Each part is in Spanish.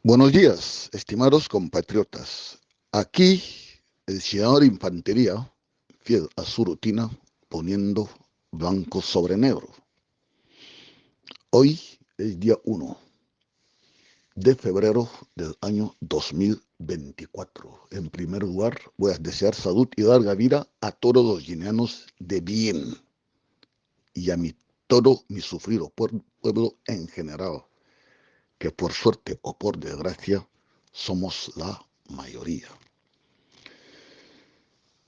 Buenos días, estimados compatriotas. Aquí el senador Infantería, fiel a su rutina, poniendo blanco sobre negro. Hoy es día 1 de febrero del año 2024. En primer lugar, voy a desear salud y larga vida a todos los guineanos de bien y a todo mi sufrido pueblo en general, que por suerte o por desgracia somos la mayoría.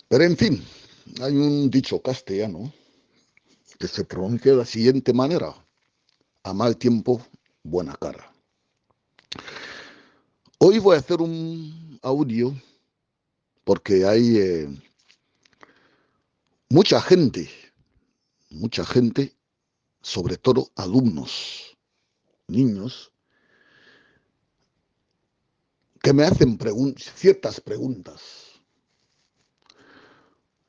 Pero en fin, hay un dicho castellano que se pronuncia de la siguiente manera: a mal tiempo, buena cara. Hoy voy a hacer un audio porque hay mucha gente, sobre todo alumnos, niños, que me hacen ciertas preguntas.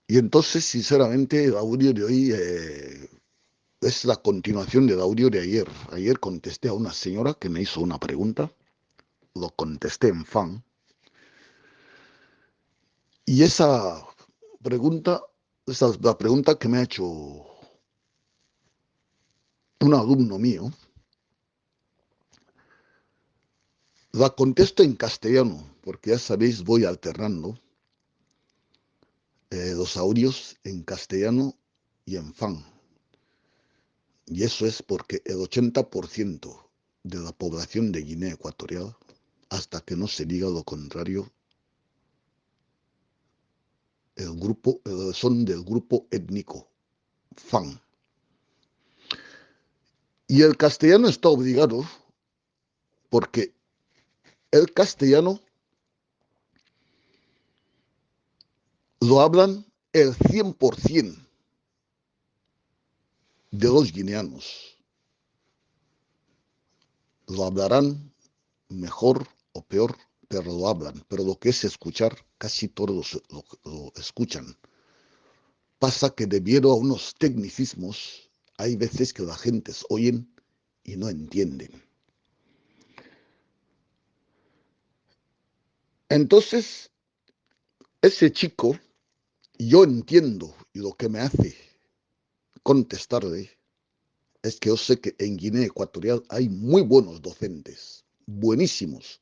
Y entonces, sinceramente, el audio de hoy es la continuación del audio de ayer. Ayer contesté a una señora que me hizo una pregunta, lo contesté en fan. Y esa pregunta, esa es la pregunta que me ha hecho un alumno mío, la contesto en castellano, porque ya sabéis, voy alternando los audios en castellano y en fan. Y eso es porque el 80% de la población de Guinea Ecuatorial, hasta que no se diga lo contrario, son del grupo étnico fan. Y el castellano está obligado porque el castellano lo hablan el 100% de los guineanos. Lo hablarán mejor o peor, pero lo hablan. Pero lo que es escuchar, casi todos lo escuchan. Pasa que debido a unos tecnicismos, hay veces que la gente oyen y no entienden. Entonces, ese chico, yo entiendo, y lo que me hace contestarle es que yo sé que en Guinea Ecuatorial hay muy buenos docentes, buenísimos.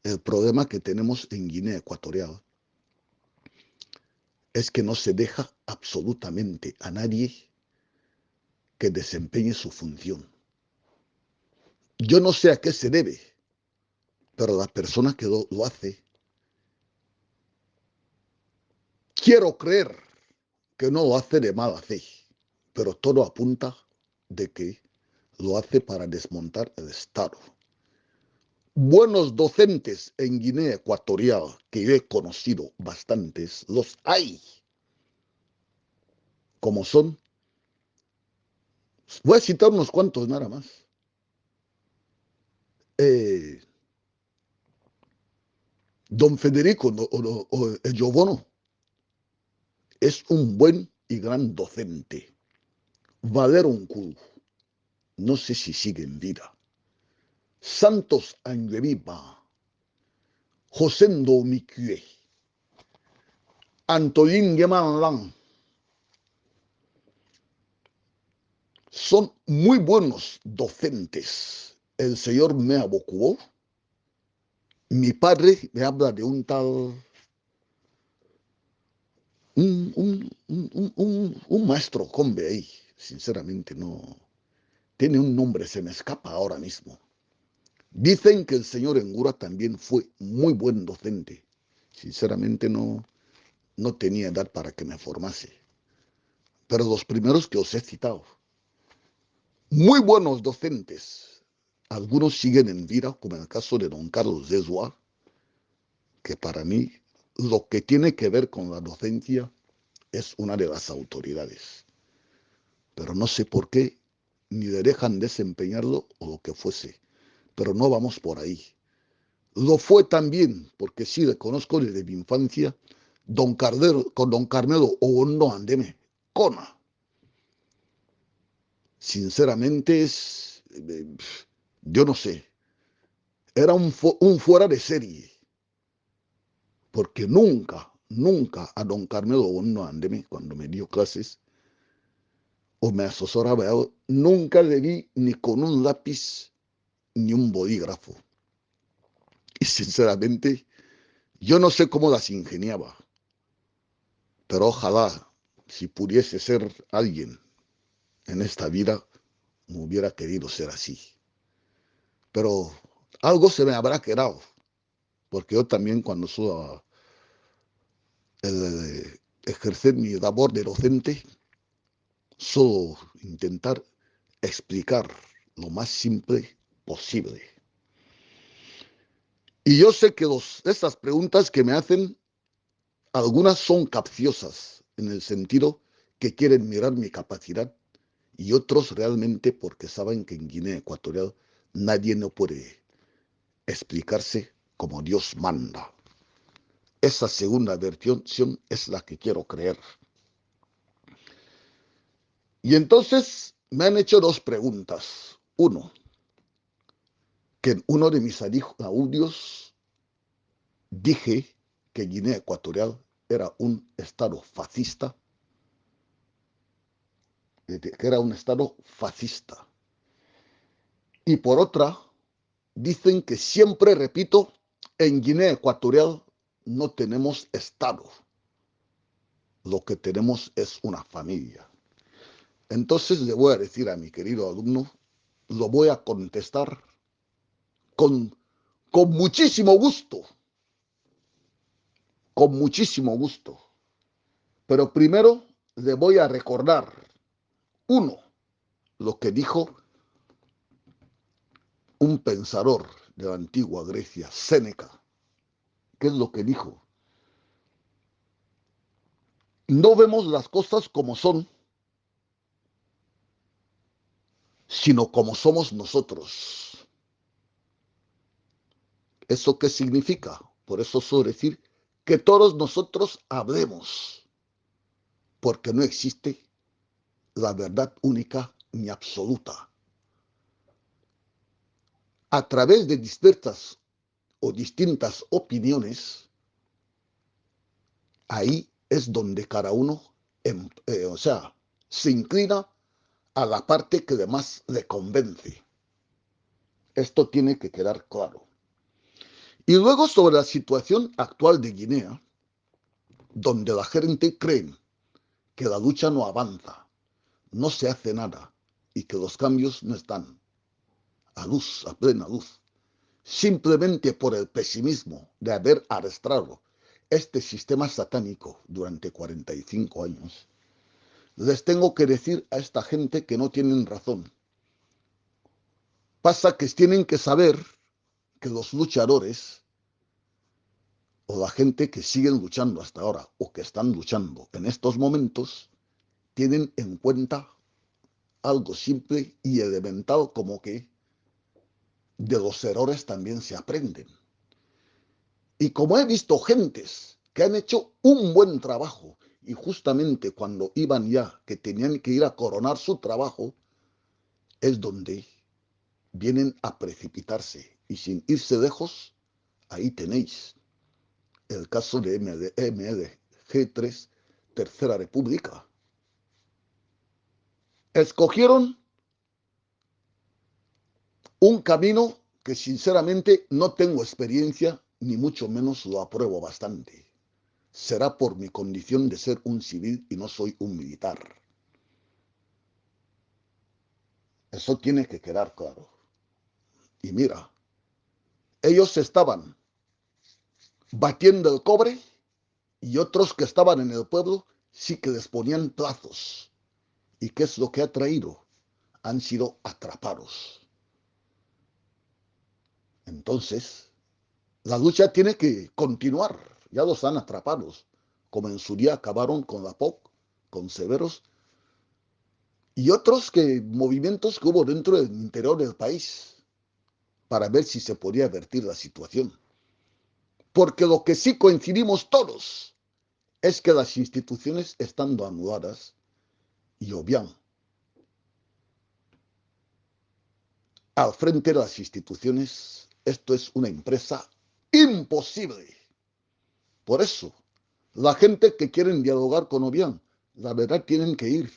El problema que tenemos en Guinea Ecuatorial es que no se deja absolutamente a nadie que desempeñe su función. Yo no sé a qué se debe, pero la persona que lo hace, quiero creer que no lo hace de mala fe, pero todo apunta de que lo hace para desmontar el Estado. Buenos docentes en Guinea Ecuatorial, que yo he conocido bastantes, los hay, como son. Voy a citar unos cuantos nada más. Eh, Don Federico Giovanni es un buen y gran docente. Valero Nkulu, no sé si sigue en vida. Santos Angueriba, Josendo Mique, Antolín Gemanlan, son muy buenos docentes. El señor me abocó. Mi padre me habla de un tal, un maestro combe ahí. Sinceramente no. Tiene un nombre, se me escapa ahora mismo. Dicen que el señor Engura también fue muy buen docente. Sinceramente no tenía edad para que me formase. Pero los primeros que os he citado, muy buenos docentes. Algunos siguen en vida, como en el caso de don Carlos Desua, que para mí lo que tiene que ver con la docencia es una de las autoridades. Pero no sé por qué ni le dejan desempeñarlo o lo que fuese. Pero no vamos por ahí. Lo fue también, porque sí le conozco desde mi infancia, con don Carmelo Ogondo Andeme, Cona. Sinceramente yo no sé. Era un fuera de serie, porque nunca a don Carmelo Bonno Andeme, cuando me dio clases o me asesoraba, nunca le vi ni con un lápiz ni un bolígrafo. Y sinceramente, yo no sé cómo las ingeniaba, pero ojalá, si pudiese ser alguien en esta vida, me hubiera querido ser así. Pero algo se me habrá quedado, porque yo también cuando suelo ejercer mi labor de docente, suelo intentar explicar lo más simple posible. Y yo sé que estas preguntas que me hacen, algunas son capciosas, en el sentido que quieren mirar mi capacidad, y otros realmente porque saben que en Guinea Ecuatorial nadie no puede explicarse como Dios manda. Esa segunda versión es la que quiero creer. Y entonces me han hecho dos preguntas. Uno, que en uno de mis audios dije que Guinea Ecuatorial era un estado fascista, que era un estado fascista. Y por otra, dicen que siempre repito, en Guinea Ecuatorial no tenemos estado, lo que tenemos es una familia. Entonces le voy a decir a mi querido alumno, lo voy a contestar con, con muchísimo gusto, con muchísimo gusto. Pero primero le voy a recordar, uno, lo que dijo un pensador de la antigua Grecia, Séneca. ¿Qué es lo que dijo? No vemos las cosas como son, sino como somos nosotros. ¿Eso qué significa? Por eso suelo decir que todos nosotros hablemos, porque no existe la verdad única ni absoluta. A través de distintas o distintas opiniones, ahí es donde cada uno, se inclina a la parte que más le convence. Esto tiene que quedar claro. Y luego sobre la situación actual de Guinea, donde la gente cree que la lucha no avanza, no se hace nada y que los cambios no están a luz, a plena luz, simplemente por el pesimismo de haber arrastrado este sistema satánico durante 45 años, les tengo que decir a esta gente que no tienen razón. Pasa que tienen que saber que los luchadores o la gente que siguen luchando hasta ahora o que están luchando en estos momentos tienen en cuenta algo simple y elemental como que de los errores también se aprenden. Y como he visto gentes que han hecho un buen trabajo y justamente cuando iban ya, que tenían que ir a coronar su trabajo, es donde vienen a precipitarse. Y sin irse lejos, ahí tenéis el caso de MLG3, Tercera República. Escogieron un camino que sinceramente no tengo experiencia, ni mucho menos lo apruebo bastante. Será por mi condición de ser un civil y no soy un militar. Eso tiene que quedar claro. Y mira, ellos estaban batiendo el cobre y otros que estaban en el pueblo sí que les ponían plazos. ¿Y qué es lo que ha traído? Han sido atrapados. Entonces, la lucha tiene que continuar. Ya los han atrapados, como en su día acabaron con la POC, con Severos, y otros movimientos que hubo dentro del interior del país para ver si se podía vertir la situación. Porque lo que sí coincidimos todos es que las instituciones estando anuladas y Obiang al frente de las instituciones esto es una empresa imposible. Por eso, la gente que quieren dialogar con Obiang, la verdad tienen que ir.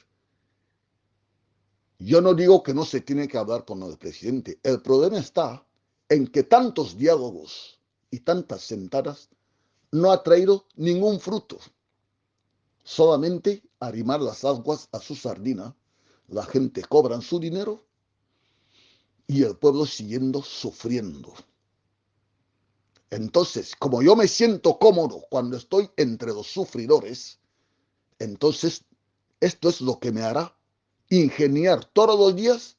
Yo no digo que no se tiene que hablar con el presidente. El problema está en que tantos diálogos y tantas sentadas no ha traído ningún fruto. Solamente arrimar las aguas a su sardina. La gente cobra su dinero y el pueblo siguiendo sufriendo. Entonces, como yo me siento cómodo cuando estoy entre los sufridores, entonces esto es lo que me hará ingeniar todos los días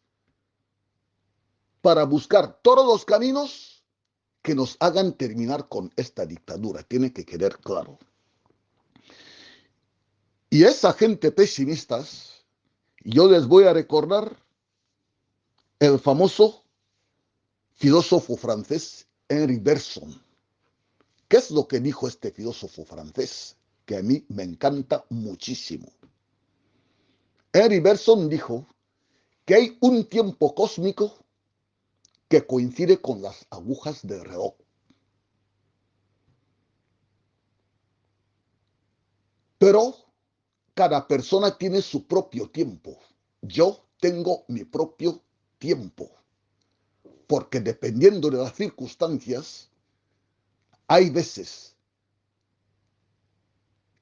para buscar todos los caminos que nos hagan terminar con esta dictadura. Tiene que quedar claro. Y esa gente pesimistas, yo les voy a recordar el famoso filósofo francés Henri Bergson. ¿Qué es lo que dijo este filósofo francés? Que a mí me encanta muchísimo. Henri Bergson dijo que hay un tiempo cósmico que coincide con las agujas del reloj. Pero cada persona tiene su propio tiempo. Yo tengo mi propio tiempo. Porque dependiendo de las circunstancias, hay veces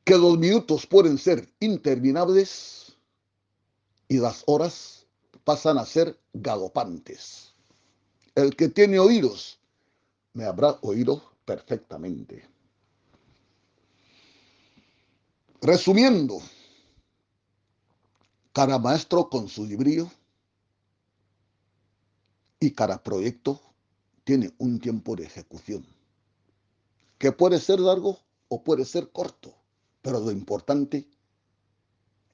que los minutos pueden ser interminables y las horas pasan a ser galopantes. El que tiene oídos me habrá oído perfectamente. Resumiendo, cada maestro con su librillo y cada proyecto tiene un tiempo de ejecución, que puede ser largo o puede ser corto, pero lo importante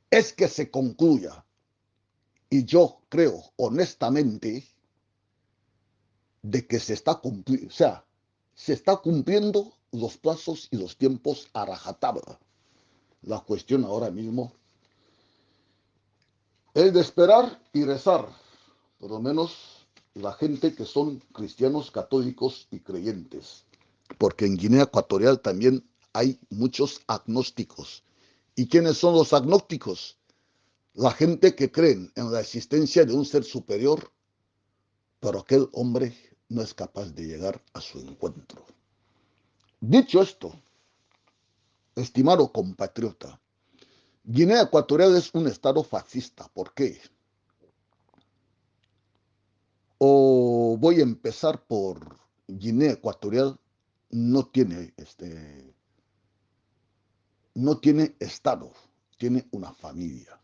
es que se concluya. Y yo creo honestamente de que se está cumpliendo, o sea, se está cumpliendo los plazos y los tiempos a rajatabla. La cuestión ahora mismo es de esperar y rezar, por lo menos la gente que son cristianos, católicos y creyentes, porque en Guinea Ecuatorial también hay muchos agnósticos. ¿Y quiénes son los agnósticos? La gente que creen en la existencia de un ser superior, pero aquel hombre no es capaz de llegar a su encuentro. Dicho esto, estimado compatriota, Guinea Ecuatorial es un estado fascista. ¿Por qué? O voy a empezar por Guinea Ecuatorial, no tiene no tiene estado, tiene una familia.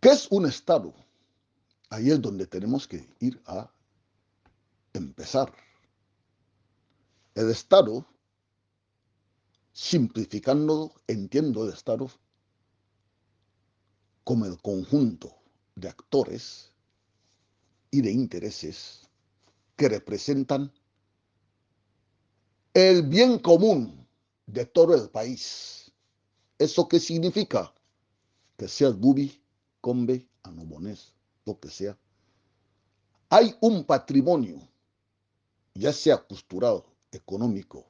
¿Qué es un estado? Ahí es donde tenemos que ir a empezar. El estado, simplificándolo, entiendo el estado como el conjunto de actores y de intereses que representan el bien común de todo el país. ¿Eso qué significa? Que sea Bubi, Combe, Anomonés, lo que sea. Hay un patrimonio, ya sea cultural, económico,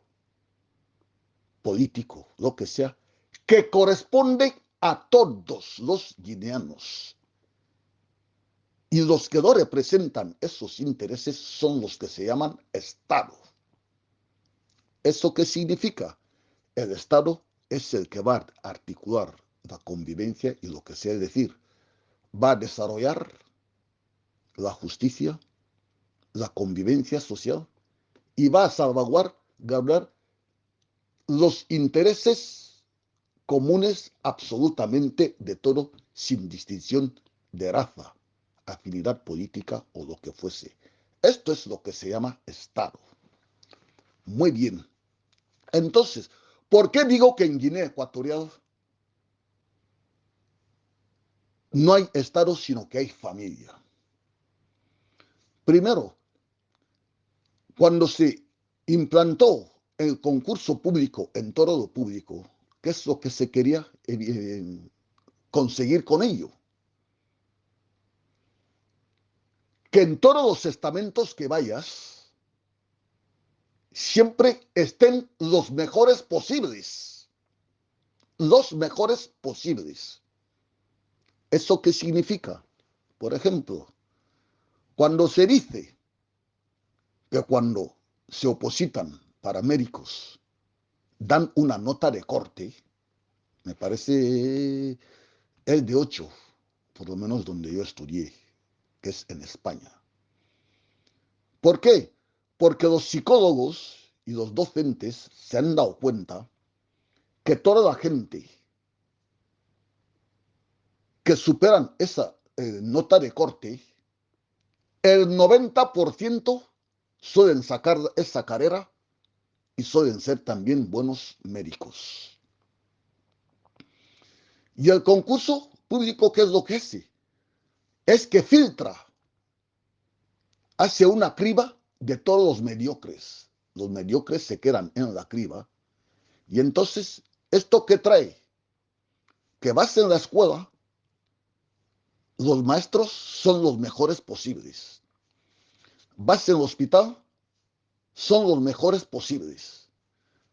político, lo que sea, que corresponde a todos los guineanos. Y los que no representan esos intereses son los que se llaman Estado. ¿Eso qué significa? El Estado es el que va a articular la convivencia y lo que sea, es decir, va a desarrollar la justicia, la convivencia social y va a salvaguardar los intereses comunes absolutamente de todo, sin distinción de raza, afinidad política o lo que fuese. Esto es lo que se llama Estado. Muy bien. Entonces, ¿por qué digo que en Guinea Ecuatorial no hay Estado, sino que hay familia? Primero, cuando se implantó el concurso público en todo lo público, ¿qué es lo que se quería conseguir con ello? que en todos los estamentos que vayas, siempre estén los mejores posibles. Los mejores posibles. ¿Eso qué significa? Por ejemplo, cuando se dice que cuando se opositan paramédicos dan una nota de corte, me parece el de 8, por lo menos donde yo estudié, que es en España. ¿Por qué? Porque los psicólogos y los docentes se han dado cuenta que toda la gente que superan esa nota de corte, el 90% suelen sacar esa carrera y suelen ser también buenos médicos. Y el concurso público, ¿qué es lo que hace? Es que filtra, hace una criba de todos los mediocres. Los mediocres se quedan en la criba. Y entonces, ¿esto qué trae? Que vas en la escuela, los maestros son los mejores posibles. Vas en el hospital, son los mejores posibles.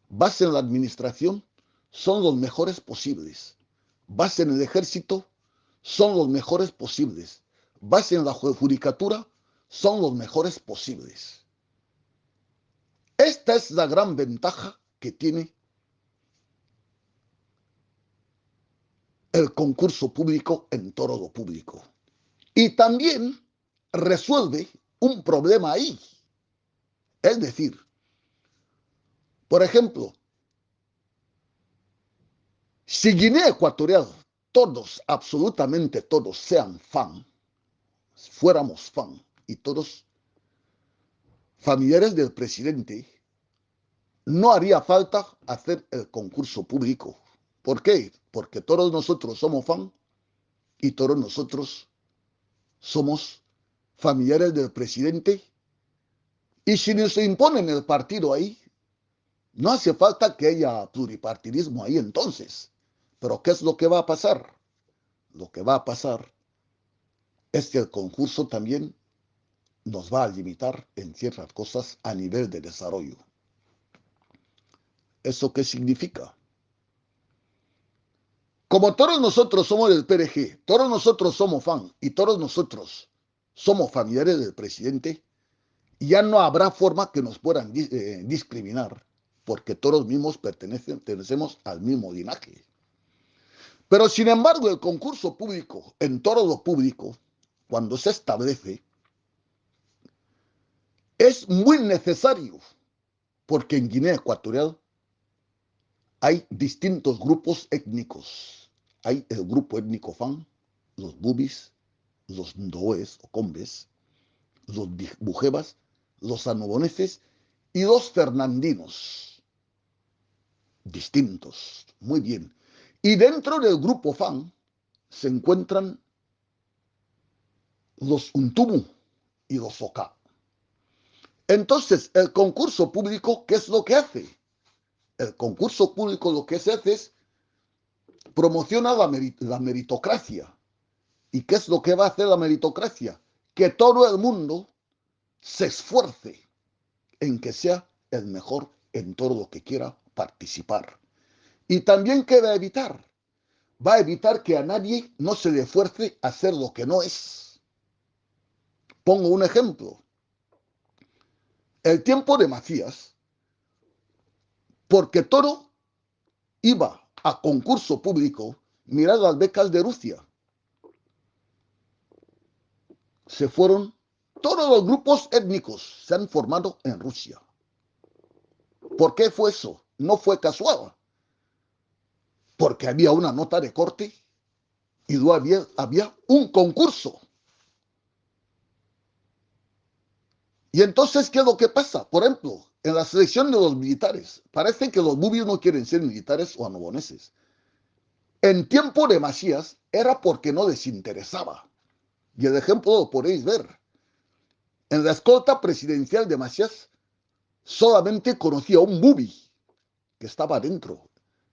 Vas en la administración, son los mejores posibles. Vas en el ejército, son los mejores posibles. Vas en la judicatura, son los mejores posibles. Esta es la gran ventaja que tiene el concurso público en todo lo público. Y también resuelve un problema ahí. Es decir, por ejemplo, si Guinea Ecuatorial, todos, absolutamente todos, sean fan, fuéramos fan, y todos familiares del presidente, no haría falta hacer el concurso público. ¿Por qué? Porque todos nosotros somos fan y todos nosotros somos familiares del presidente. Y si nos imponen el partido ahí, no hace falta que haya pluripartidismo ahí entonces. Pero ¿qué es lo que va a pasar? Lo que va a pasar es que el concurso también nos va a limitar en ciertas cosas a nivel de desarrollo. ¿Eso qué significa? Como todos nosotros somos del PRG, todos nosotros somos fan y todos nosotros somos familiares del presidente, ya no habrá forma que nos puedan discriminar, porque todos mismos pertenecemos al mismo linaje. Pero sin embargo, el concurso público, en todo lo público, cuando se establece, es muy necesario, porque en Guinea Ecuatorial hay distintos grupos étnicos. Hay el grupo étnico Fan, los Bubis, los Ndoes o Combes, los Bujebas, los Anoboneses y los Fernandinos. Distintos, muy bien. Y dentro del grupo Fan se encuentran los Untumu y los Oka. Entonces, el concurso público, ¿qué es lo que hace? El concurso público lo que se hace es promociona la meritocracia. ¿Y qué es lo que va a hacer la meritocracia? Que todo el mundo se esfuerce en que sea el mejor en todo lo que quiera participar. Y también, ¿qué va a evitar? Va a evitar que a nadie no se le fuerce a hacer lo que no es. Pongo un ejemplo. El tiempo de Macías, porque todo iba a concurso público, mirad las becas de Rusia. Se fueron, todos los grupos étnicos se han formado en Rusia. ¿Por qué fue eso? No fue casual. Porque había una nota de corte y luego había un concurso. Y entonces, ¿qué es lo que pasa? Por ejemplo, en la selección de los militares, parece que los bubis no quieren ser militares o anoboneses. En tiempo de Macías era porque no les interesaba. Y el ejemplo lo podéis ver. En la escolta presidencial de Macías solamente conocía a un bubi que estaba dentro.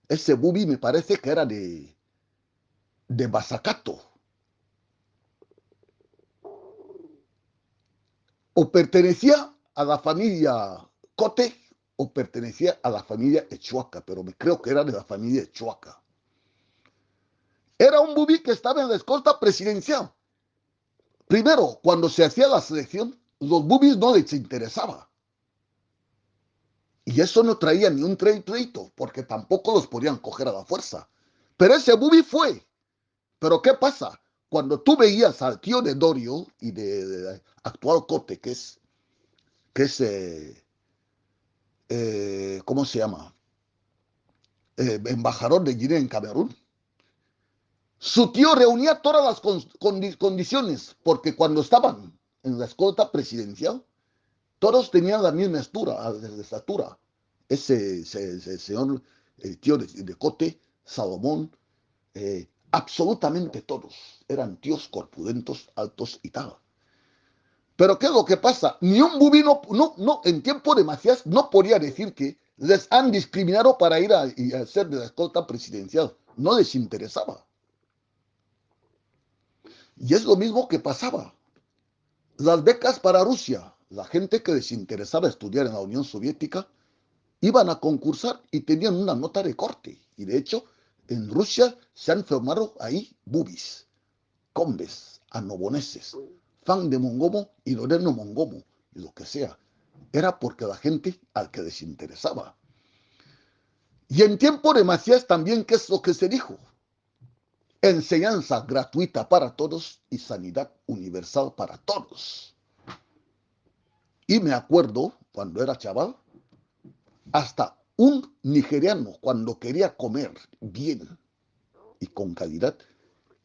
Ese bubi me parece que era de Basacato. o pertenecía a la familia Cote o pertenecía a la familia Echuaca, pero me creo que era de la familia Echuaca. Era un bubi que estaba en la escolta presidencial. Primero, cuando se hacía la selección, los bubis no les interesaba. Y eso no traía ni un treito, porque tampoco los podían coger a la fuerza. Pero ese bubi fue. Pero ¿qué pasa? Cuando tú veías al tío de Dorio y de actual Cote, ¿cómo se llama? Embajador de Guinea en Camerún, su tío reunía todas las condiciones, porque cuando estaban en la escolta presidencial, todos tenían la misma estatura. Ese señor, el tío de Cote, Salomón, absolutamente todos eran tíos corpulentos, altos y tal. Pero ¿qué es lo que pasa? Ni un bubino, en tiempo de Macías no podía decir que les han discriminado para ir a ser de la escolta presidencial. No les interesaba. Y es lo mismo que pasaba. Las becas para Rusia, la gente que les interesaba estudiar en la Unión Soviética, iban a concursar y tenían una nota de corte. Y de hecho, en Rusia se han formado ahí bubis, combes, anoboneses, fan de Mongomo y Loreno Mongomo, y lo que sea. Era porque la gente al que les interesaba. Y en tiempo de Macías también, ¿qué es lo que se dijo? Enseñanza gratuita para todos y sanidad universal para todos. Y me acuerdo, cuando era chaval, hasta un nigeriano, cuando quería comer bien y con calidad,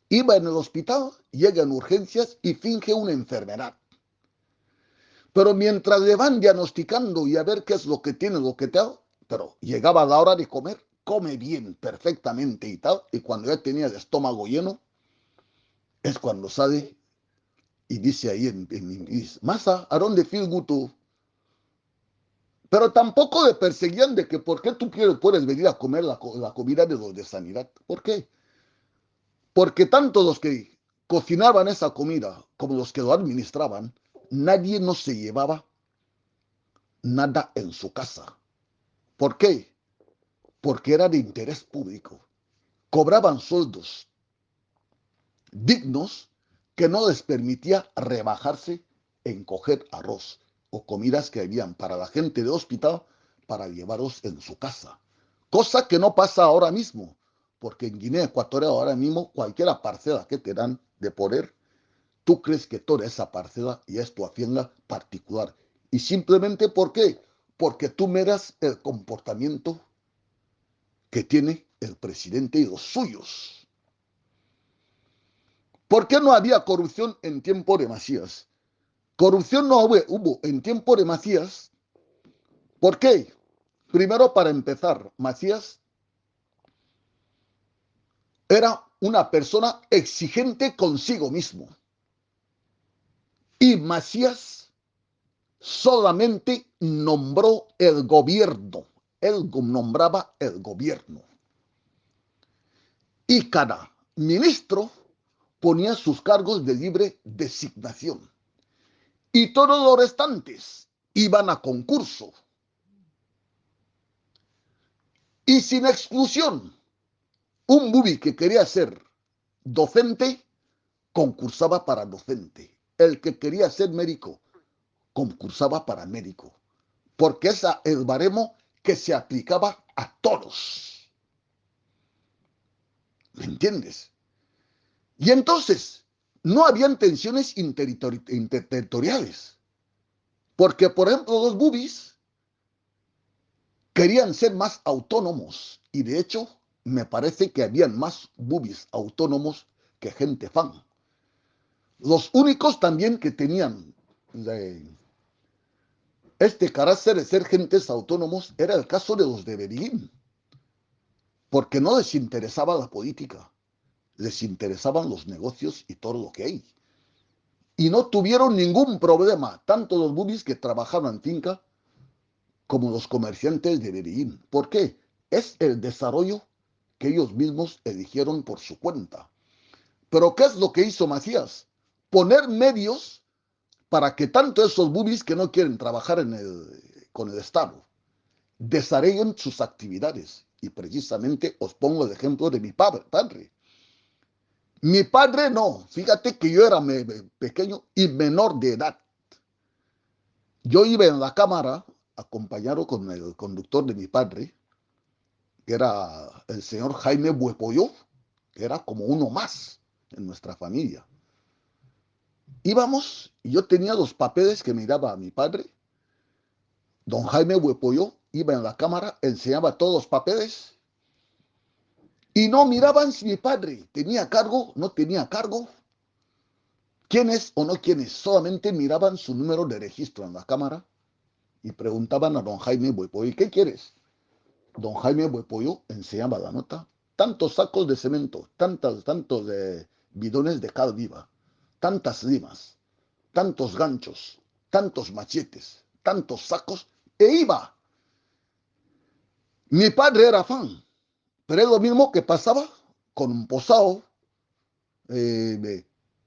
iba en el hospital, llega en urgencias y finge una enfermedad. Pero mientras le van diagnosticando y a ver qué es lo que tiene, lo que tal, pero llegaba la hora de comer, come bien, perfectamente y tal, y cuando ya tenía el estómago lleno, es cuando sale y dice ahí en inglés, Masa, ¿a dónde feel good to? Pero tampoco le perseguían de que por qué tú puedes venir a comer la comida de los de sanidad. ¿Por qué? Porque tanto los que cocinaban esa comida como los que lo administraban, nadie no se llevaba nada en su casa. ¿Por qué? Porque era de interés público. Cobraban sueldos dignos que no les permitía rebajarse en coger arroz o comidas que habían para la gente de hospital para llevarlos en su casa. Cosa que no pasa ahora mismo, porque en Guinea Ecuatorial ahora mismo cualquier parcela que te dan de poder, tú crees que toda esa parcela ya es tu hacienda particular. Y simplemente ¿por qué? Porque tú miras el comportamiento que tiene el presidente y los suyos. ¿Por qué no había corrupción en tiempo de Macías? Corrupción no hubo en tiempo de Macías. ¿Por qué? Primero, para empezar, Macías era una persona exigente consigo mismo. Y Macías solamente nombró el gobierno. Él nombraba el gobierno. Y cada ministro ponía sus cargos de libre designación. Y todos los restantes iban a concurso. Y sin exclusión, un bubi que quería ser docente, concursaba para docente. El que quería ser médico, concursaba para médico. Porque es el baremo que se aplicaba a todos. ¿Me entiendes? Y entonces, no habían tensiones interterritoriales. Porque, por ejemplo, los bubis querían ser más autónomos. Y de hecho, me parece que habían más bubis autónomos que gente fan. Los únicos también que tenían este carácter de ser gentes autónomos era el caso de los de Berín, porque no les interesaba la política, les interesaban los negocios y todo lo que hay. Y no tuvieron ningún problema, tanto los bubis que trabajaban en finca como los comerciantes de Berín. ¿Por qué? Es el desarrollo que ellos mismos eligieron por su cuenta. Pero ¿qué es lo que hizo Macías? Poner medios para que tanto esos bubis que no quieren trabajar con el Estado desarrollen sus actividades. Y precisamente os pongo el ejemplo de mi padre. Mi padre no, fíjate que yo era pequeño y menor de edad. Yo iba en la cámara acompañado con el conductor de mi padre, que era el señor Jaime Buepoyo, que era como uno más en nuestra familia. Íbamos y yo tenía los papeles que me daba a mi padre. Don Jaime Buepoyo iba en la cámara, enseñaba todos los papeles y no miraban si mi padre tenía cargo, no tenía cargo, quién es o no quién es, solamente miraban su número de registro en la cámara y preguntaban a don Jaime Buepoyo, ¿qué quieres? Don Jaime Buepoyo enseñaba la nota, tantos sacos de cemento, tantos bidones de cal viva, tantas limas, tantos ganchos, tantos machetes, tantos sacos, e iba. Mi padre era fan, pero es lo mismo que pasaba con Posao,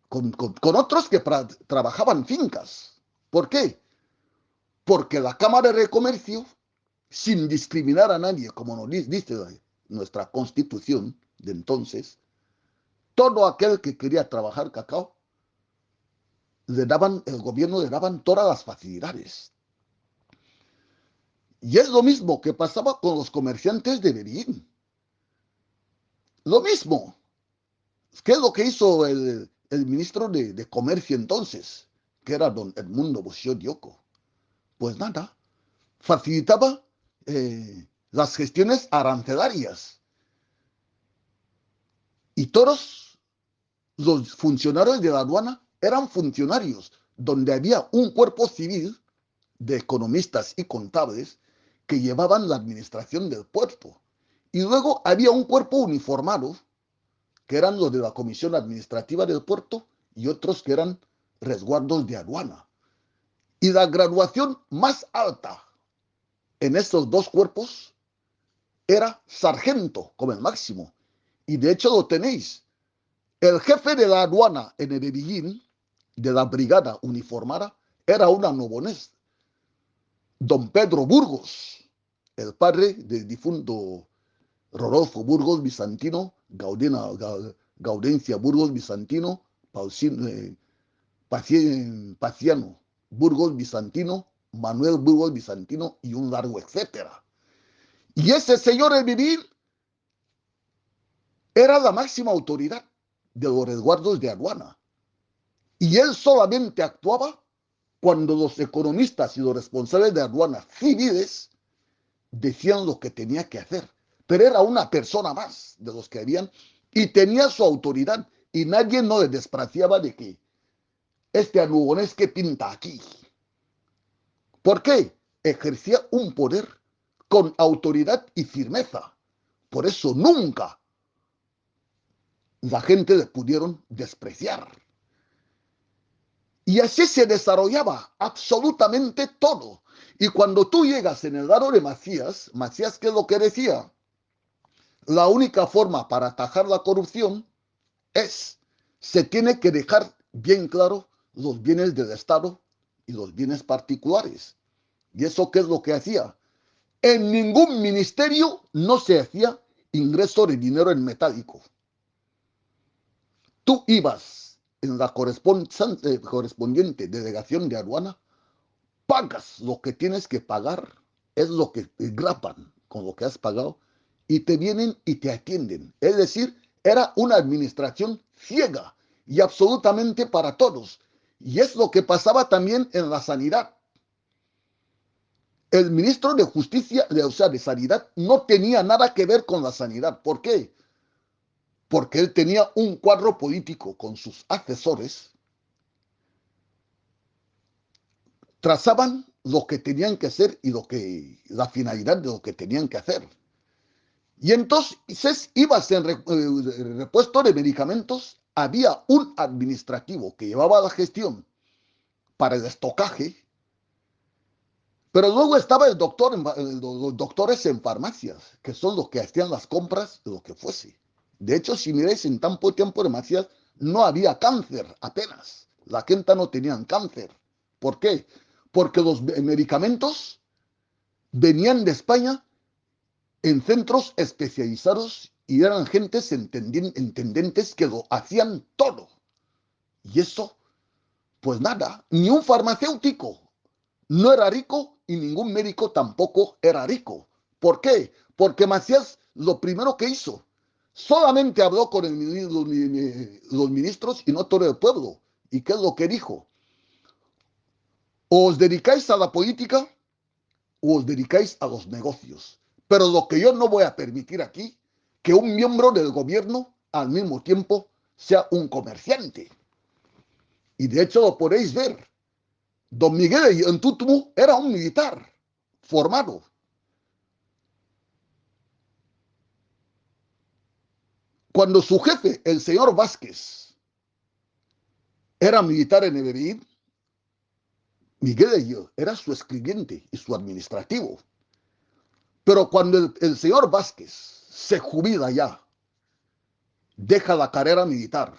con otros que trabajaban fincas. ¿Por qué? Porque la Cámara de Comercio, sin discriminar a nadie, como nos dice nuestra constitución de entonces, todo aquel que quería trabajar cacao, el gobierno le daban todas las facilidades. Y es lo mismo que pasaba con los comerciantes de Medellín. Lo mismo. ¿Qué es lo que hizo el ministro de Comercio entonces? Que era don Edmundo Bocio Dioco. Pues nada, facilitaba las gestiones arancelarias. Y todos los funcionarios de la aduana eran funcionarios donde había un cuerpo civil de economistas y contables que llevaban la administración del puerto. Y luego había un cuerpo uniformado, que eran los de la Comisión Administrativa del Puerto, y otros que eran resguardos de aduana. Y la graduación más alta en estos dos cuerpos era sargento, como el máximo. Y de hecho lo tenéis. El jefe de la aduana en Medellín, de la brigada uniformada, era un anobonés, don Pedro Burgos, el padre del difunto Rodolfo Burgos Bizantino, Gaudencia Burgos Bizantino, Paciano Burgos Bizantino, Manuel Burgos Bizantino y un largo etcétera. Y ese señor el Vivir era la máxima autoridad de los resguardos de aduana. Y él solamente actuaba cuando los economistas y los responsables de aduana civiles decían lo que tenía que hacer. Pero era una persona más de los que habían y tenía su autoridad y nadie no le despreciaba de que este anugonés que pinta aquí. ¿Por qué? Ejercía un poder con autoridad y firmeza. Por eso nunca la gente le pudieron despreciar. Y así se desarrollaba absolutamente todo. Y cuando tú llegas en el lado de Macías, Macías, ¿qué es lo que decía? La única forma para atajar la corrupción se tiene que dejar bien claro los bienes del Estado y los bienes particulares. ¿Y eso qué es lo que hacía? En ningún ministerio no se hacía ingreso de dinero en metálico. Tú ibas en la correspondiente delegación de aduana, pagas lo que tienes que pagar, es lo que te grapan con lo que has pagado, y te vienen y te atienden. Es decir, era una administración ciega y absolutamente para todos. Y es lo que pasaba también en la sanidad. El ministro de Justicia, o sea, de Sanidad, no tenía nada que ver con la sanidad. ¿Por qué? Porque él tenía un cuadro político con sus asesores, trazaban lo que tenían que hacer y la finalidad de lo que tenían que hacer. Y entonces ibas en repuesto de medicamentos, había un administrativo que llevaba la gestión para el estocaje, pero luego estaba los doctores en farmacias, que son los que hacían las compras de lo que fuese. De hecho, si miráis en tan poco tiempo de Macías, no había cáncer apenas. La gente no tenía cáncer. ¿Por qué? Porque los medicamentos venían de España en centros especializados y eran gentes entendentes que lo hacían todo. Y eso, pues nada, ni un farmacéutico no era rico y ningún médico tampoco era rico. ¿Por qué? Porque Macías lo primero que hizo, solamente habló con los ministros y no todo el pueblo. ¿Y qué es lo que dijo? O os dedicáis a la política o os dedicáis a los negocios. Pero lo que yo no voy a permitir aquí, que un miembro del gobierno al mismo tiempo sea un comerciante. Y de hecho lo podéis ver. Don Miguel Yantutumu era un militar formado. Cuando su jefe, el señor Vázquez, era militar en Medellín, Miguel era su escribiente y su administrativo. Pero cuando el señor Vázquez se jubila ya, deja la carrera militar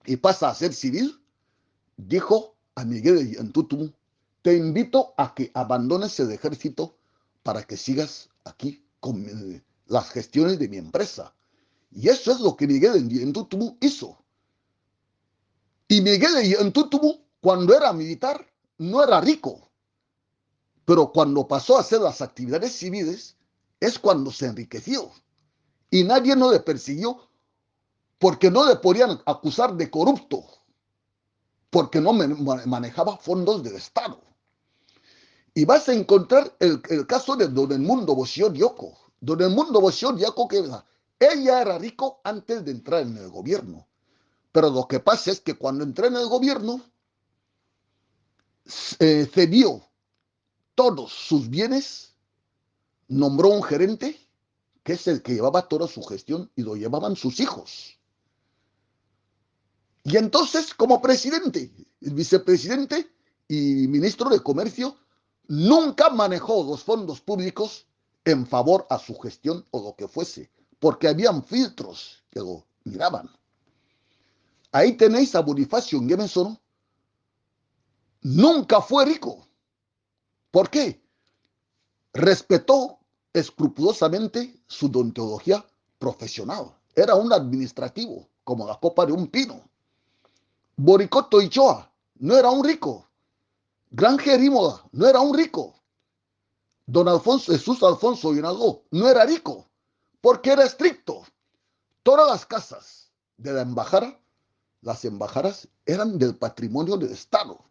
y pasa a ser civil, dijo a Miguel Yantutumu, te invito a que abandones el ejército para que sigas aquí con las gestiones de mi empresa. Y eso es lo que Miguel Yantutumu hizo. Y Miguel Yantutumu, cuando era militar, no era rico. Pero cuando pasó a hacer las actividades civiles, es cuando se enriqueció. Y nadie no le persiguió porque no le podían acusar de corrupto, porque no manejaba fondos del Estado. Y vas a encontrar el caso de Don Edmundo Bocio Dioco. Don Edmundo Bocio Dioco, que ella era rico antes de entrar en el gobierno. Pero lo que pasa es que cuando entró en el gobierno, cedió todos sus bienes, nombró un gerente, que es el que llevaba toda su gestión, y lo llevaban sus hijos. Y entonces, como presidente, el vicepresidente y ministro de Comercio, nunca manejó los fondos públicos en favor a su gestión o lo que fuese, porque habían filtros que lo miraban. Ahí tenéis a Bonifacio Nguemensono, nunca fue rico. ¿Por qué? Respetó escrupulosamente su deontología profesional. Era un administrativo, como la copa de un pino. Boricoto Ichoa no era un rico. Granger Imola no era un rico. Don Alfonso, Jesús Alfonso Hidalgo no era rico, porque era estricto. Todas las casas de la embajada, las embajadas eran del patrimonio del Estado.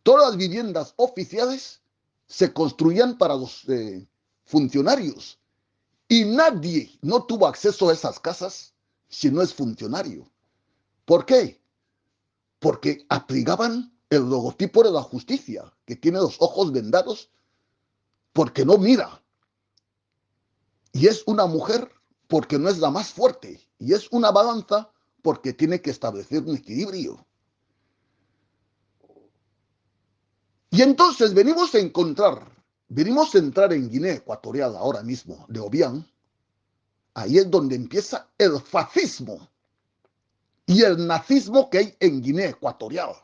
Todas las viviendas oficiales se construían para los funcionarios y nadie no tuvo acceso a esas casas si no es funcionario. ¿Por qué? Porque aplicaban el logotipo de la justicia, que tiene los ojos vendados porque no mira. Y es una mujer porque no es la más fuerte. Y es una balanza porque tiene que establecer un equilibrio. Y entonces venimos a entrar en Guinea Ecuatorial ahora mismo, de Obiang. Ahí es donde empieza el fascismo y el nazismo que hay en Guinea Ecuatorial.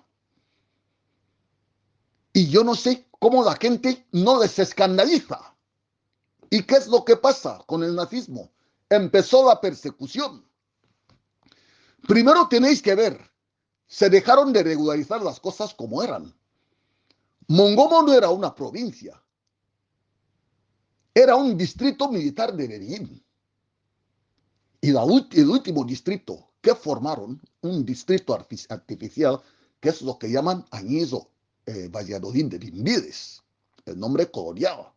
Y yo no sé cómo la gente no les escandaliza. ¿Y qué es lo que pasa con el nazismo? Empezó la persecución. Primero tenéis que ver, se dejaron de regularizar las cosas como eran. Mongomo no era una provincia, era un distrito militar de Medellín. Y el último distrito que formaron, un distrito artificial, que es lo que llaman Añizo Valladolid de Limbides, el nombre colonial.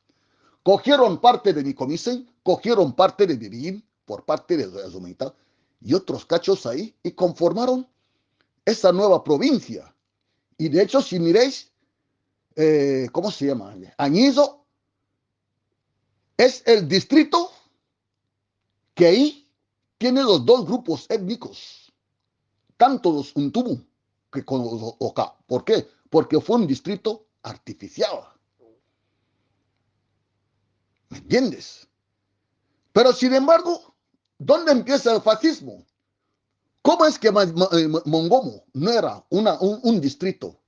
Cogieron parte de Nicomisen, cogieron parte de Medellín por parte de la humanidad y otros cachos ahí y conformaron esa nueva provincia. Y de hecho, si miréis, ¿cómo se llama? Añizo es el distrito que ahí tiene los dos grupos étnicos, tanto los Untumu que con los Oka. ¿Por qué? Porque fue un distrito artificial. ¿Me entiendes? Pero sin embargo, ¿dónde empieza el fascismo? ¿Cómo es que Mongomo no era un distrito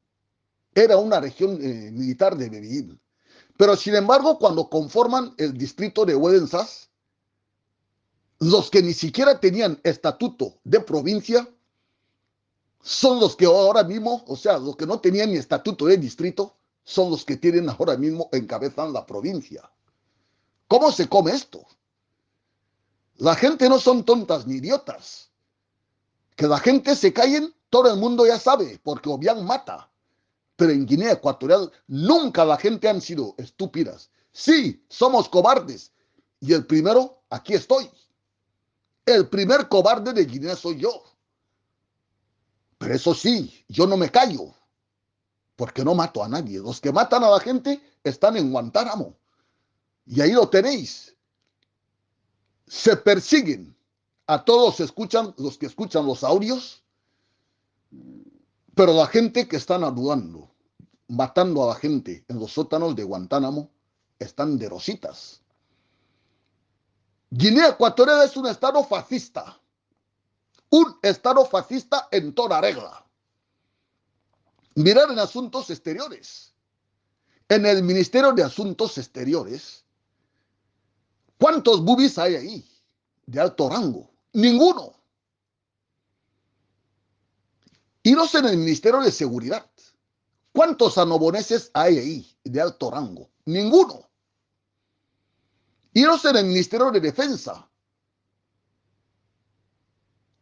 era una región militar de Medellín. Pero sin embargo, cuando conforman el distrito de Huedensas, los que ni siquiera tenían estatuto de provincia son los que ahora mismo, o sea, los que no tenían ni estatuto de distrito, son los que tienen ahora mismo, encabezan la provincia. ¿Cómo se come esto? La gente no son tontas ni idiotas. Que la gente se callen, todo el mundo ya sabe, porque Obiang mata. Pero en Guinea Ecuatorial nunca la gente han sido estúpidas. Sí, somos cobardes. Y el primero, aquí estoy. El primer cobarde de Guinea soy yo. Pero eso sí, yo no me callo, porque no mato a nadie. Los que matan a la gente están en Guantánamo. Y ahí lo tenéis. Se persiguen a todos los que escuchan los audios, pero la gente que están anudando, matando a la gente en los sótanos de Guantánamo, están de rositas. Guinea Ecuatorial es un estado fascista. Un estado fascista en toda regla. Mirar en asuntos exteriores. En el Ministerio de Asuntos Exteriores, ¿cuántos bubis hay ahí de alto rango? Ninguno. Iros en el Ministerio de Seguridad. ¿Cuántos anoboneses hay ahí de alto rango? Ninguno. Iros en el Ministerio de Defensa.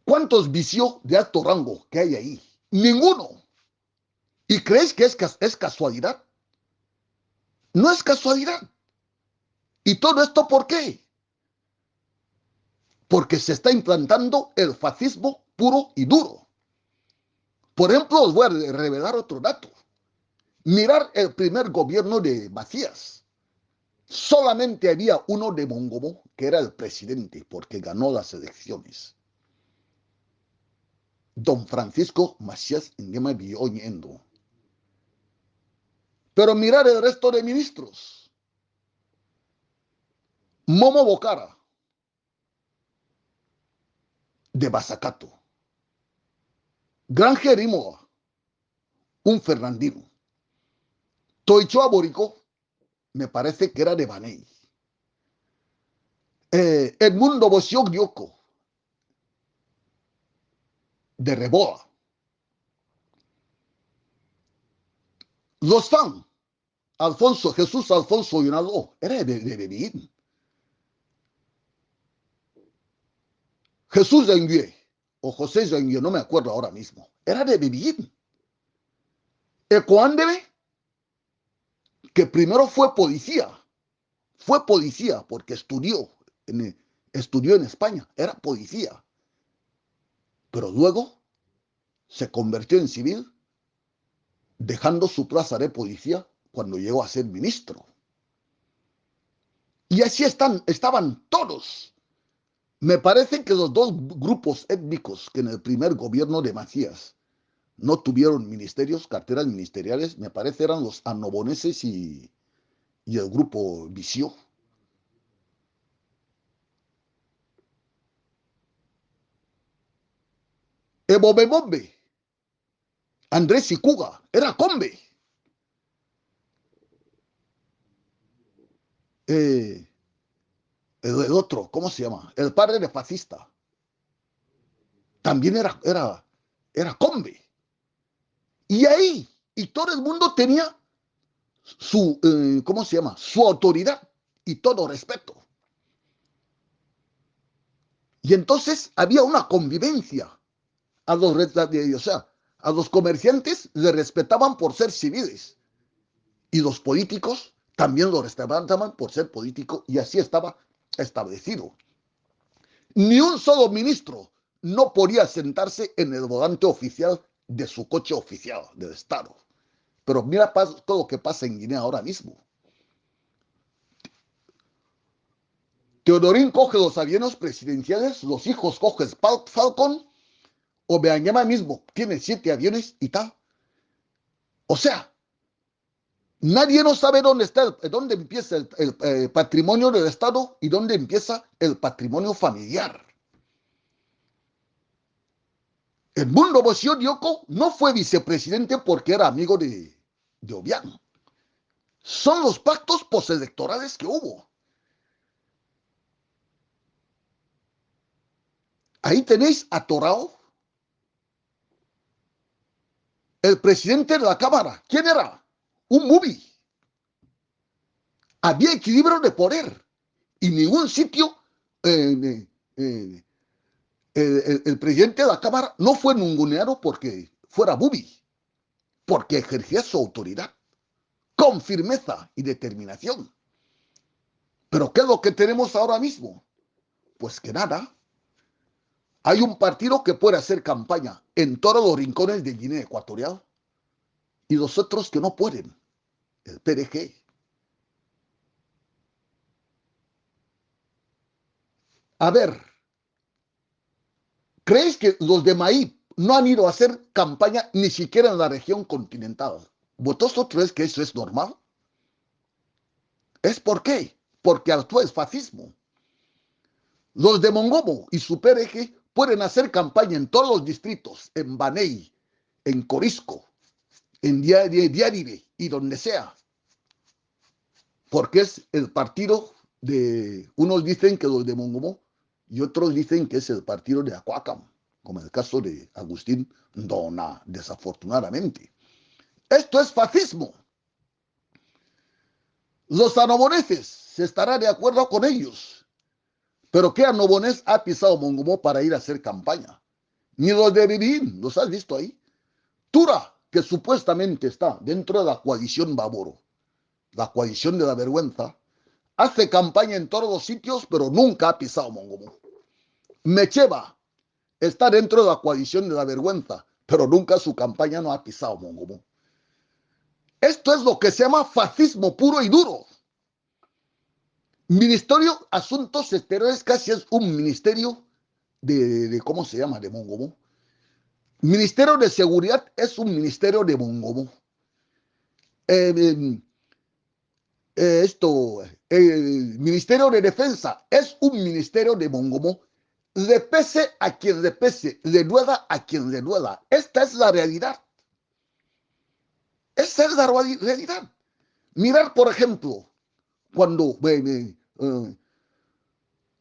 ¿Cuántos vicios de alto rango que hay ahí? Ninguno. ¿Y creéis que es casualidad? No es casualidad. ¿Y todo esto por qué? Porque se está implantando el fascismo puro y duro. Por ejemplo, os voy a revelar otro dato. Mirar el primer gobierno de Macías. Solamente había uno de Mongomo, que era el presidente, porque ganó las elecciones. Don Francisco Macías Nguema Bioñendo. Pero mirar el resto de ministros. Momo Bocara, de Basacato. Granger Imoa, un fernandino. Toichoa Boricó, me parece que era de Baney. Edmundo Bosiok Dioco, de Reboa. Los Fan, Jesús Alfonso Yunaló, era de Benín. Jesús Yengue, o José Yengue, no me acuerdo ahora mismo, era de Benín. Ecoándeme, que primero fue policía porque estudió en España, era policía, pero luego se convirtió en civil, dejando su plaza de policía cuando llegó a ser ministro. Y así estaban todos. Me parece que los dos grupos étnicos que en el primer gobierno de Macías no tuvieron ministerios, carteras ministeriales, me parece eran los anoboneses y el grupo Vició. Ebobebombe, Andrés Ikuga, era combe. El otro, ¿cómo se llama? El padre de fascista, también era combe. Y ahí, y todo el mundo tenía ¿cómo se llama? Su autoridad y todo respeto. Y entonces había una convivencia. O sea, a los comerciantes les respetaban por ser civiles. Y los políticos también lo respetaban por ser políticos. Y así estaba establecido. Ni un solo ministro no podía sentarse en el volante oficial de su coche oficial del Estado. Pero mira todo lo que pasa en Guinea ahora mismo. Teodorín coge los aviones presidenciales, los hijos cogen Falcon, o Beanyama mismo tiene 7 aviones y tal. O sea, nadie no sabe dónde empieza el patrimonio del Estado y dónde empieza el patrimonio familiar. Edmundo Bosio Dioco no fue vicepresidente porque era amigo de de Obiang. Son los pactos postelectorales que hubo. Ahí tenéis a Torao, el presidente de la Cámara. ¿Quién era? Un movie. Había equilibrio de poder y ningún sitio el presidente de la Cámara no fue ninguneado porque fuera bubi, porque ejercía su autoridad con firmeza y determinación. Pero ¿qué es lo que tenemos ahora mismo? Pues que nada. Hay un partido que puede hacer campaña en todos los rincones de Guinea Ecuatorial y los otros que no pueden, el PDG. A ver, ¿creéis que los de Maí no han ido a hacer campaña ni siquiera en la región continental? ¿Vosotros creéis que eso es normal? ¿Es por qué? Porque actúa el fascismo. Los de Mongomo y su PRG pueden hacer campaña en todos los distritos, en Baney, en Corisco, en Diaribe y donde sea, porque es el partido de, unos dicen que los de Mongomo y otros dicen que es el partido de Acuacam, como el caso de Agustín Dona, desafortunadamente. Esto es fascismo. Los anoboneses se estarán de acuerdo con ellos, pero ¿qué anobonés ha pisado Mongomo para ir a hacer campaña? Ni los de Bibín, los has visto ahí. Tura, que supuestamente está dentro de la coalición Baboro, la coalición de la vergüenza, hace campaña en todos los sitios, pero nunca ha pisado Mongomo. Mecheva está dentro de la coalición de la vergüenza, pero nunca su campaña no ha pisado Mongomo. Esto es lo que se llama fascismo puro y duro. Ministerio de Asuntos Exteriores casi es un ministerio de ¿cómo se llama? De Mongomo. Ministerio de Seguridad es un ministerio de Mongomo. Eh, el Ministerio de Defensa es un ministerio de Mongomo. Le pese a quien le pese, le duela a quien le duela. Esta es la realidad. Esa es la realidad. Mirar, por ejemplo, cuando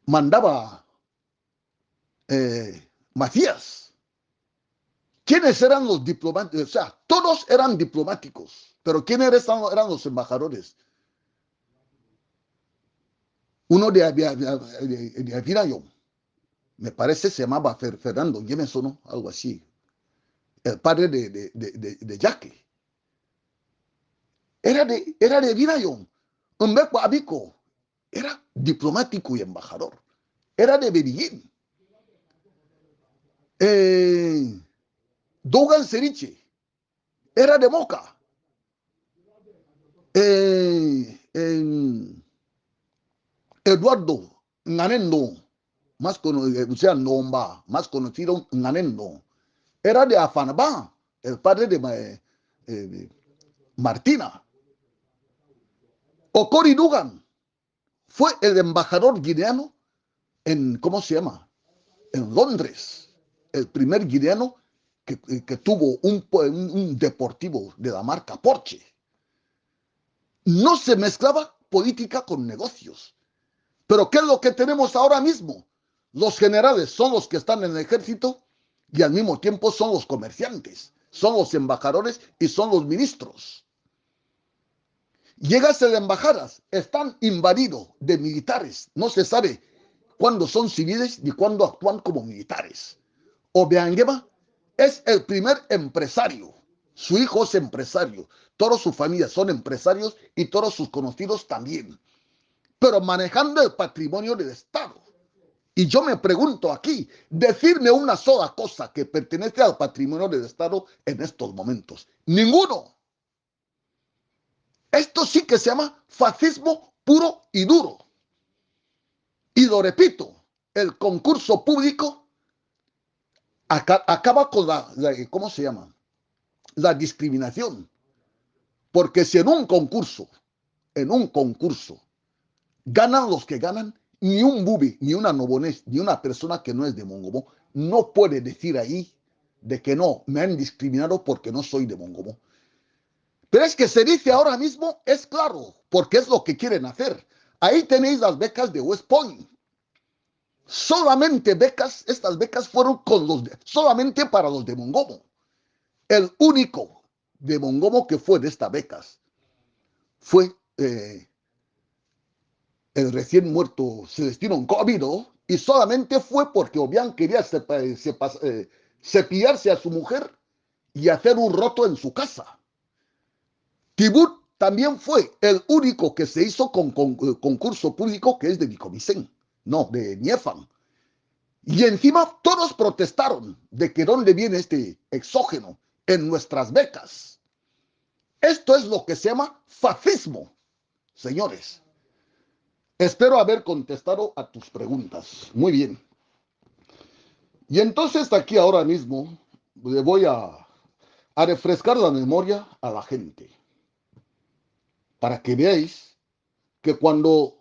mandaba Macías, ¿quiénes eran los diplomáticos? O sea, todos eran diplomáticos, pero ¿quiénes eran los embajadores? Uno de Avirayo, me parece se llamaba Fernando Yemes o no, algo así. El padre de Yaque. Era de Avirayo. Mbekwa Abico era diplomático y embajador. Era de Medellín. Dougan Seriche era de Moca. Eduardo Nganendo, más conocido, o sea, Nomba, más conocido Nganendo, era de Afanabá, el padre de Martina. Okori Dugan fue el embajador guineano en, ¿cómo se llama? En Londres, el primer guineano que tuvo un deportivo de la marca Porsche. No se mezclaba política con negocios. Pero ¿qué es lo que tenemos ahora mismo? Los generales son los que están en el ejército y al mismo tiempo son los comerciantes, son los embajadores y son los ministros. Llegas a las embajadas, están invadidos de militares, no se sabe cuándo son civiles ni cuándo actúan como militares. Obiangema es el primer empresario, su hijo es empresario, toda su familia son empresarios y todos sus conocidos también, pero manejando el patrimonio del Estado. Y yo me pregunto aquí, decirme una sola cosa que pertenece al patrimonio del Estado en estos momentos. Ninguno. Esto sí que se llama fascismo puro y duro. Y lo repito, el concurso público acaba con ¿cómo se llama? La discriminación. Porque si en un concurso, ganan los que ganan, ni un bubi, ni una nobonés, ni una persona que no es de Mongomo, no puede decir ahí de que no, me han discriminado porque no soy de Mongomo. Pero es que se dice ahora mismo, es claro, porque es lo que quieren hacer. Ahí tenéis las becas de West Point. Solamente becas, estas becas fueron solamente para los de Mongomo. El único de Mongomo que fue de estas becas fue el recién muerto Celestino Nkobido, y solamente fue porque Obiang quería cepillarse a su mujer y hacer un roto en su casa. Tibut también fue el único que se hizo con concurso público, que es de Nicomicén, no, de Niefan. Y encima todos protestaron de que dónde viene este exógeno en nuestras becas. Esto es lo que se llama fascismo, señores. Espero haber contestado a tus preguntas. Muy bien. Y entonces aquí ahora mismo le voy a refrescar la memoria a la gente para que veáis que cuando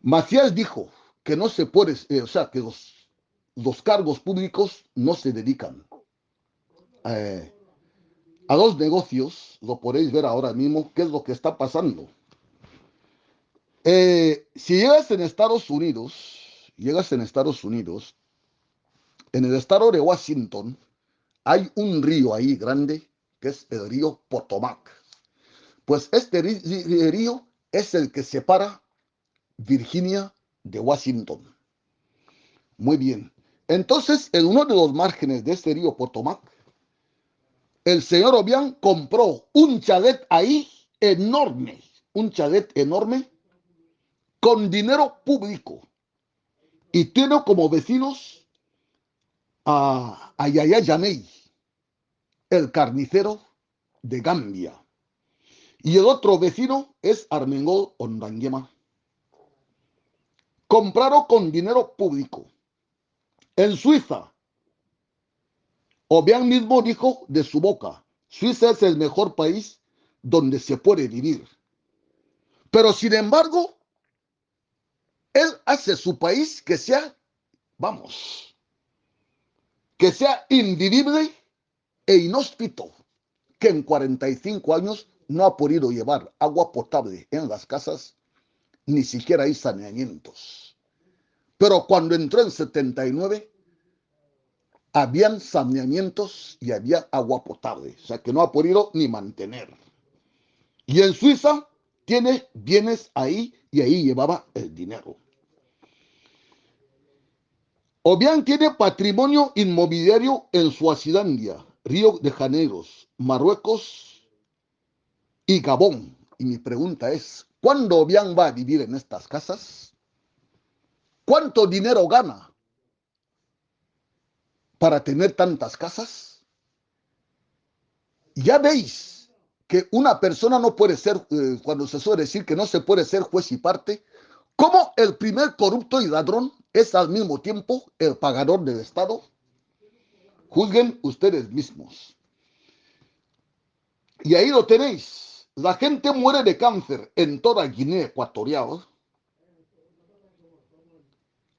Macías dijo que no se puede, o sea, que los cargos públicos no se dedican eh, a los negocios, lo podéis ver ahora mismo, qué es lo que está pasando. Si llegas en Estados Unidos, en el estado de Washington, hay un río ahí grande, que es el río Potomac. Pues este río es el que separa Virginia de Washington. Muy bien. Entonces, en uno de los márgenes de este río Potomac, el señor Obiang compró un chalet ahí enorme, un chalet enorme con dinero público, y tiene como vecinos a Yaya Yamey, el carnicero de Gambia, y el otro vecino es Armengol Ondanguema. Compraron con dinero público. En Suiza, Obiang mismo dijo de su boca, Suiza es el mejor país donde se puede vivir. Pero sin embargo, él hace su país que sea, vamos, que sea invivible e inhóspito, que en 45 años no ha podido llevar agua potable en las casas, ni siquiera hay saneamientos. Pero cuando entró en 79, habían saneamientos y había agua potable, o sea que no ha podido ni mantener. Y en Suiza tiene bienes ahí y ahí llevaba el dinero. Obiang tiene patrimonio inmobiliario en Suazilandia, Río de Janeiro, Marruecos y Gabón. Y mi pregunta es, ¿cuándo Obiang va a vivir en estas casas? ¿Cuánto dinero gana para tener tantas casas? Ya veis que una persona no puede ser, cuando se suele decir que no se puede ser juez y parte, ¿cómo el primer corrupto y ladrón es al mismo tiempo el pagador del Estado? Juzguen ustedes mismos. Y ahí lo tenéis. La gente muere de cáncer en toda Guinea Ecuatorial.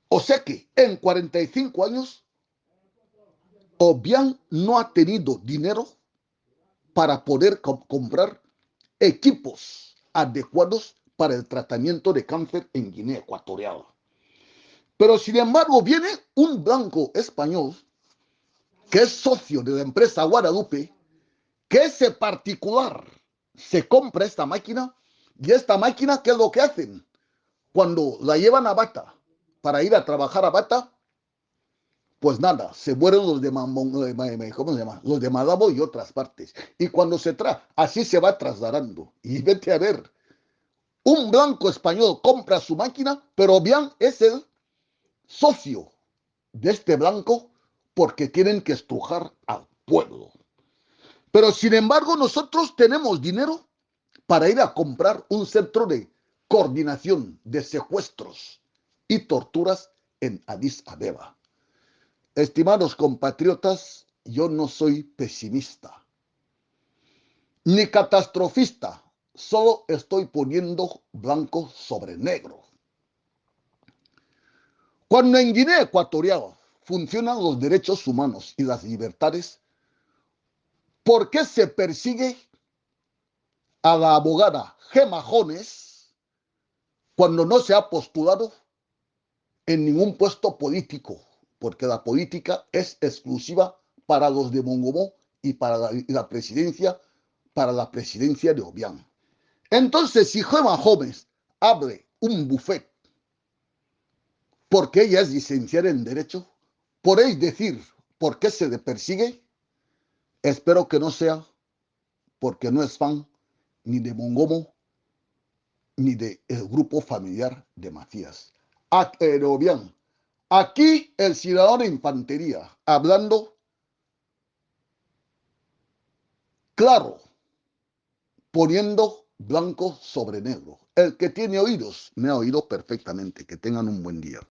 O sea que en 45 años, Obiang no ha tenido dinero para poder comprar equipos adecuados para el tratamiento de cáncer en Guinea Ecuatorial. Pero sin embargo, viene un blanco español que es socio de la empresa Guadalupe, que ese particular se compra esta máquina, y esta máquina, ¿qué es lo que hacen? Cuando la llevan a Bata para ir a trabajar a Bata, pues nada, se mueren los de ¿cómo se llama? Los de Malabo y otras partes. Y cuando así se va trasladando. Y vete a ver, un blanco español compra su máquina, pero bien es el socio de este blanco porque tienen que estrujar al pueblo. Pero sin embargo, nosotros tenemos dinero para ir a comprar un centro de coordinación de secuestros y torturas en Addis Abeba. Estimados compatriotas, yo no soy pesimista ni catastrofista, solo estoy poniendo blanco sobre negro. Cuando en Guinea Ecuatorial funcionan los derechos humanos y las libertades, ¿por qué se persigue a la abogada Gema Jones cuando no se ha postulado en ningún puesto político, porque la política es exclusiva para los de Mongomo y para la presidencia, para la presidencia de Obiang. Entonces, si Gema Jones abre un buffet porque ella es licenciada en Derecho, podéis decir por qué se le persigue. Espero que no sea porque no es fan ni de Mongomo ni del grupo familiar de Macías. Obiang, aquí el ciudadano de infantería, hablando claro, poniendo blanco sobre negro. El que tiene oídos me ha oído perfectamente. Que tengan un buen día.